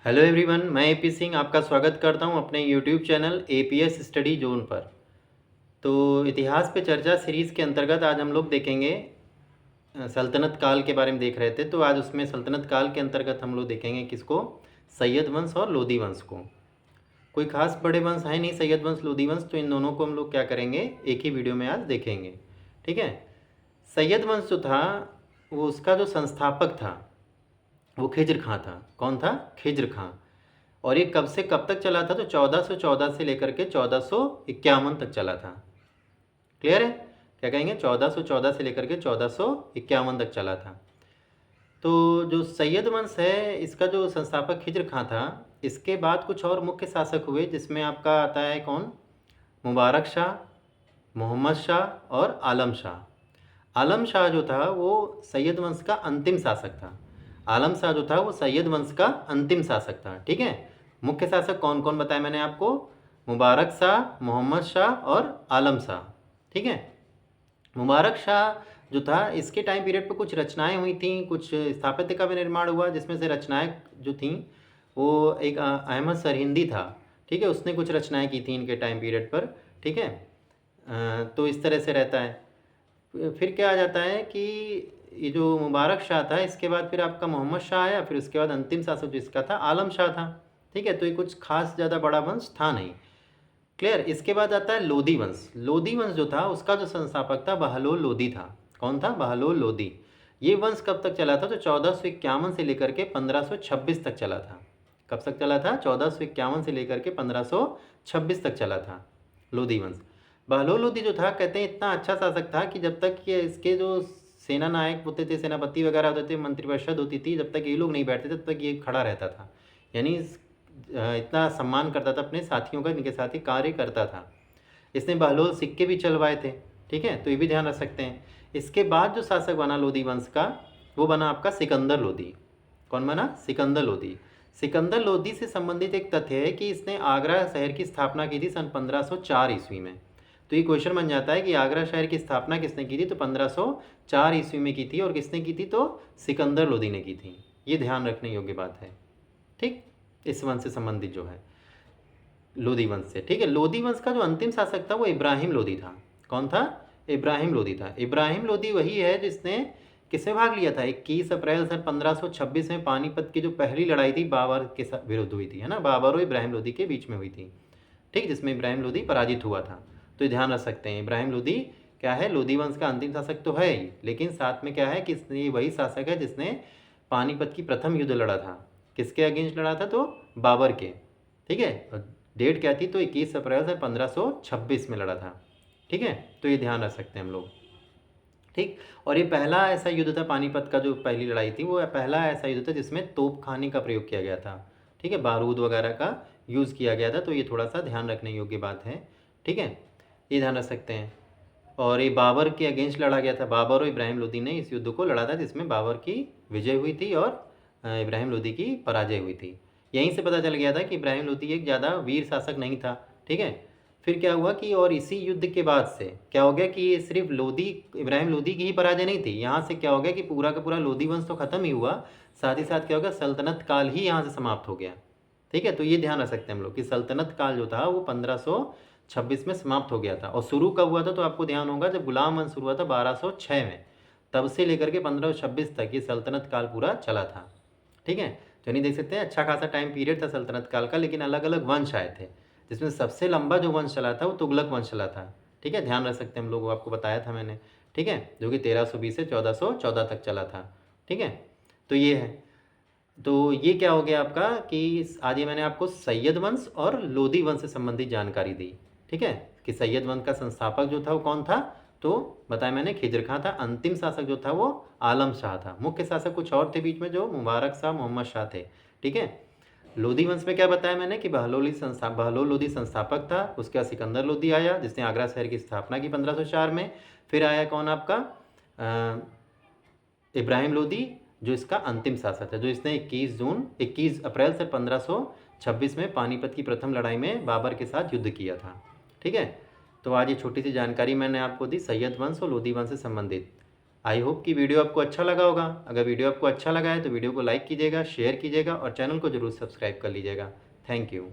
Hello everyone, मैं AP Singh आपका स्वागत करता हूं अपने YouTube channel APS study zone पर। तो इतिहास पे चर्चा सीरीज़ के अंतर्गत आज हम लोग देखेंगे सल्तनत काल के बारे में देख रहे थे। तो आज उसमें सल्तनत काल के अंतर्गत हम लोग देखेंगे किसको, सैयद वंश और लोदी वंश को। कोई खास बड़े वंश है नहीं सैयद वंश लोदी वंश, तो इन दोनों को हम लोग क्या करेंगे एक ही वीडियो में आज देखेंगे। ठीक है। सैयद वंश जो था वो उसका जो संस्थापक था वो खिज्र खां था। कौन था? खिज्र खां। और ये कब से कब तक चला था? तो 1414 से लेकर के 1451 तक चला था। क्लियर है? क्या कहेंगे? 1414 से लेकर के 1451 तक चला था। तो जो सैयद वंश है इसका जो संस्थापक खिज्र खां था, इसके बाद कुछ और मुख्य शासक हुए जिसमें आपका आता है कौन? मुबारक शाह, मोहम्मद शाह और आलम शाह। आलम शाह जो था वो सैयद वंश का अंतिम शासक था। आलम शाह जो था वो सैयद वंश का अंतिम शासक था। ठीक है। मुख्य शासक कौन कौन बताया मैंने आपको? मुबारक शाह, मोहम्मद शाह और आलम शाह। ठीक है। मुबारक शाह जो था इसके टाइम पीरियड पर कुछ रचनाएं हुई थी, कुछ स्थापत्य का भी निर्माण हुआ, जिसमें से रचनाएं जो थीं वो एक अहमद सरहिंदी था। ठीक है, उसने कुछ रचनाएं की थी इनके टाइम पीरियड पर। ठीक है। तो इस तरह से रहता है। फिर क्या आ जाता है कि ये जो मुबारक शाह था इसके बाद फिर आपका मोहम्मद शाह आया, फिर उसके बाद अंतिम शासक जिसका था आलम शाह था। ठीक है। तो ये कुछ खास ज़्यादा बड़ा वंश था नहीं। क्लियर। इसके बाद आता है लोदी वंश। लोदी वंश जो था उसका जो संस्थापक था बहलोल लोदी था। कौन था? बहलोल लोदी। ये वंश कब तक चला था? तो 1451 से लेकर के 1526 तक चला था। कब तक चला था? 1451 से लेकर के 1526 तक चला था लोदी वंश। बहलोल लोदी जो था कहते हैं इतना अच्छा शासक था कि जब तक ये इसके जो सेना नायक होते थे, सेनापति वगैरह होते थे, मंत्रिपरिषद होती थी, जब तक ये लोग नहीं बैठते थे तब तक ये खड़ा रहता था। यानी इतना सम्मान करता था अपने साथियों का, इनके साथ ही कार्य करता था। इसने बहलोल सिक्के भी चलवाए थे। ठीक है। तो ये भी ध्यान रख सकते हैं। इसके बाद जो शासक बना लोदी वंश का वो बना आपका सिकंदर लोदी। कौन बना? सिकंदर लोदी। सिकंदर लोदी से संबंधित एक तथ्य है कि इसने आगरा शहर की स्थापना की थी सन 1504 ईस्वी में। तो ये क्वेश्चन बन जाता है कि आगरा शहर की स्थापना किसने की थी? तो 1504 ईस्वी में की थी। और किसने की थी? तो सिकंदर लोदी ने की थी। ये ध्यान रखने योग्य बात है। ठीक। इस वंश से संबंधित जो है लोदी वंश से। ठीक है। लोदी वंश का जो अंतिम शासक था वो इब्राहिम लोदी था। कौन था? इब्राहिम लोदी था। इब्राहिम लोदी वही है जिसने किसमें भाग लिया था? 21 अप्रैल सन 1526 में पानीपत की जो पहली लड़ाई थी बाबर के विरुद्ध हुई थी, है ना, बाबर और इब्राहिम लोदी के बीच में हुई थी। ठीक, जिसमें इब्राहिम लोदी पराजित हुआ था। तो ये ध्यान रख सकते हैं। इब्राहिम लोदी क्या है? लोदी वंश का अंतिम शासक तो है ही, लेकिन साथ में क्या है कि ये वही शासक है जिसने पानीपत की प्रथम युद्ध लड़ा था। किसके अगेंस्ट लड़ा था? तो बाबर के। ठीक है। डेट क्या थी? तो 21 अप्रैल से 1526 में लड़ा था। ठीक है। तो ये ध्यान रख सकते हैं हम लोग। ठीक। और ये पहला ऐसा युद्ध था, पानीपत का जो पहली लड़ाई थी वो पहला ऐसा युद्ध था जिसमें तोप खाने का प्रयोग किया गया था। ठीक है। बारूद वगैरह का यूज़ किया गया था। तो ये थोड़ा सा ध्यान रखने योग्य बात है। ठीक है। ये ध्यान रख सकते हैं। और ये बाबर के अगेंस्ट लड़ा गया था। बाबर और इब्राहिम लोदी ने इस युद्ध को लड़ा था जिसमें बाबर की विजय हुई थी और इब्राहिम लोदी की पराजय हुई थी। यहीं से पता चल गया था कि इब्राहिम लोदी एक ज़्यादा वीर शासक नहीं था। ठीक है। फिर क्या हुआ कि और इसी युद्ध के बाद से क्या हो गया कि ये सिर्फ लोदी, इब्राहिम लोदी की ही पराजय नहीं थी। यहाँ से क्या हो गया कि पूरा का पूरा लोदी वंश तो खत्म ही हुआ, साथ ही साथ क्या हो गया, सल्तनत काल ही यहाँ से समाप्त हो गया। ठीक है। तो ये ध्यान रख सकते हैं हम लोग कि सल्तनत काल जो था वो 1526 में समाप्त हो गया था। और शुरू कब हुआ था? तो आपको ध्यान होगा जब गुलाम वंश शुरू हुआ था 1206 में, तब से लेकर के 1526 तक ये सल्तनत काल पूरा चला था। ठीक है। तो नहीं देख सकते हैं, अच्छा खासा टाइम पीरियड था सल्तनत काल का, लेकिन अलग अलग वंश आए थे जिसमें सबसे लंबा जो वंश चला था वो तुगलक वंश चला था। ठीक है। ध्यान रख सकते हैं हम लोग, आपको बताया था मैंने। ठीक है। जो कि 1320 से 1414 तक चला था। ठीक है। तो ये है। तो ये क्या हो गया आपका कि आज ये मैंने आपको सैयद वंश और लोदी वंश से संबंधित जानकारी दी। ठीक है। कि सैयद वंश का संस्थापक जो था वो कौन था? तो बताया मैंने खिज्र खां था। अंतिम शासक जो था वो आलम शाह था। मुख्य शासक कुछ और थे बीच में जो मुबारक शाह, मोहम्मद शाह थे। ठीक है। लोदी वंश में क्या बताया मैंने कि बहलोल लोदी संस्थापक था। उसके बाद सिकंदर लोदी आया जिसने आगरा शहर की स्थापना की 1504 में। फिर आया कौन आपका? इब्राहिम लोदी, जो इसका अंतिम शासक है, जो इसने 21 अप्रैल से 1526 में पानीपत की प्रथम लड़ाई में बाबर के साथ युद्ध किया था। ठीक है। तो आज ये छोटी सी जानकारी मैंने आपको दी सैयद वंश और लोदी वंश से संबंधित। आई होप कि वीडियो आपको अच्छा लगा होगा। अगर वीडियो आपको अच्छा लगा है तो वीडियो को लाइक कीजिएगा, शेयर कीजिएगा और चैनल को ज़रूर सब्सक्राइब कर लीजिएगा। Thank you.